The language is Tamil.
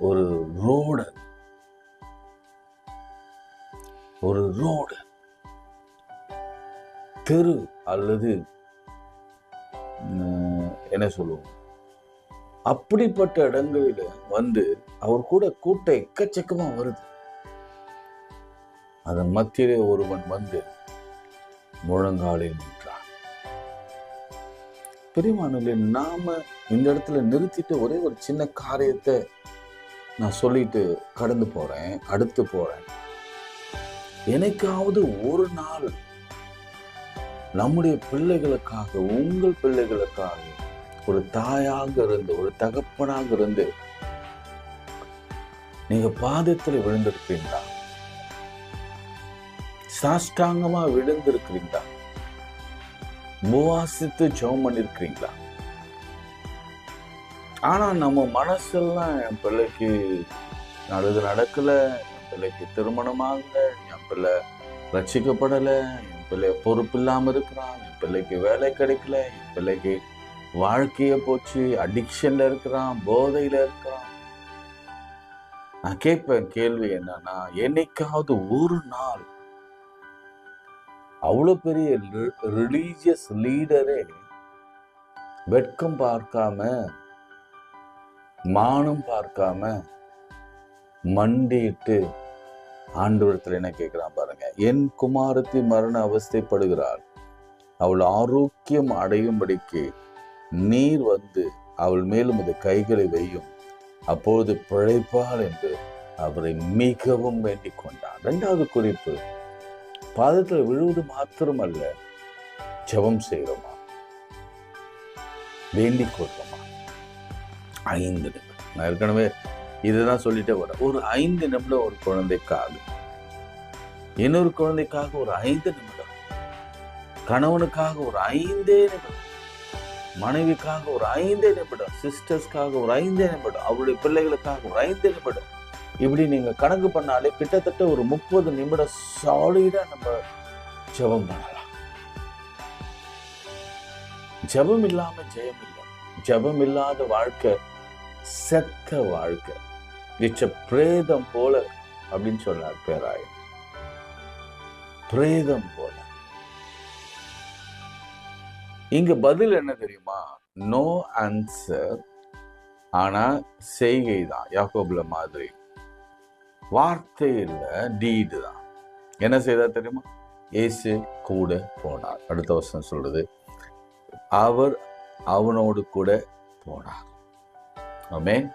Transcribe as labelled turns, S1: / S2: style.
S1: ஒரு ரோடு தெரு அல்லது என்ன சொல்லுவோம், அப்படிப்பட்ட இடங்களில அவர் கூட கூட்டம் எக்கச்சக்கமா வருது. அதன் மத்தியிலே ஒருவன் முழங்காலில் நின்றான். பிரியமானவர்களே, நாம இந்த இடத்துல நிறுத்திட்டு ஒரே ஒரு சின்ன காரியத்தை நான் சொல்லிட்டு அடுத்து போறேன். எனக்காவது ஒரு நாள் நம்முடைய பிள்ளைகளுக்காக, உங்கள் பிள்ளைகளுக்காக ஒரு தாயாக இருந்து, ஒரு தகப்பனாக இருந்து நீங்க பாதத்துல விழுந்திருக்கீங்களா? சாஷ்டாங்கமா விழுந்திருக்கிறீங்களா? உபவாசித்து ஜெபம் பண்ணிருக்கிறீங்களா? ஆனா நம்ம மனசெல்லாம் என் பிள்ளைக்கு நல்லது நடக்கல, என் பிள்ளைக்கு திருமணம் ஆகல, என் பிள்ளை ரட்சிக்கப்படல, என் பிள்ளை பொறுப்பு இல்லாம இருக்கிறான், என் பிள்ளைக்கு வேலை கிடைக்கல, என் பிள்ளைக்கு வாழ்க்கைய போச்சு, அடிக்ஷன்ல இருக்கிறான், போதையில இருக்கிறான். நான் கேட்பேன் கேள்வி என்னன்னா, என்னைக்காவது ஒரு நாள் அவ்வளவு பெரிய ரிலீஜியஸ் லீடரே வெட்கம் பார்க்காம, மானம் பார்க்காம மண்டிட்டு ஆண்டவரத்துல என்ன கேட்கிறான் பாருங்க, என் குமாரத்தி மரண அவஸ்தைப்படுகிறாள், அவள் ஆரோக்கியம் அடையும்படிக்கு நீர் அவள் மேலும் அது கைகளை வையும், அப்போது பிழைப்பாள் என்று அவரை மிகவும் வேண்டிக் கொண்டார். 2வது குறிப்பு, பாதத்துல விழுவது மாத்திரமல்ல, ஜெபம் செய்யறோமா, வேண்டிக் கொள்றோமா. 5 நிமிடம், நான் ஏற்கனவே இதுதான் சொல்லிட்டே வரேன். ஒரு 5 நிமிடம் ஒரு குழந்தைக்காக, இன்னொரு குழந்தைக்காக ஒரு 5 நிமிடம், கணவனுக்காக ஒரு 5 நிமிடம், மனைவிக்காக ஒரு 5 நிமிடம், சிஸ்டர்ஸ்க்காக ஒரு 5 நிமிடம், அவருடைய பிள்ளைகளுக்காக ஒரு 5 நிமிடம். இப்படி நீங்க கணக்கு பண்ணாலே கிட்டத்தட்ட ஒரு 30 நிமிடம் சாலிடா நம்ம ஜெபம் பண்ணலாம். ஜெபம் இல்லாம ஜெயம் இல்லை. ஜெபம் இல்லாத வாழ்க்கை செத்த வாழ்க்கை. இட்ஸ் பிரேதம் போல அப்படின்னு சொன்னார் பேராயர். பிரேதம் போல. இங்க பதில் என்ன தெரியுமா? நோ ஆன்சர், ஆனா செய்கை தான். யாக்கோபுல மாதிரி வார்த்தை இல்ல, டீடு தான். என்ன செய்தா தெரியுமா? இயேசு கூட போனார். அடுத்த வருஷம் சொல்றது, அவர் அவனோடு கூட போனார். ஆமென்.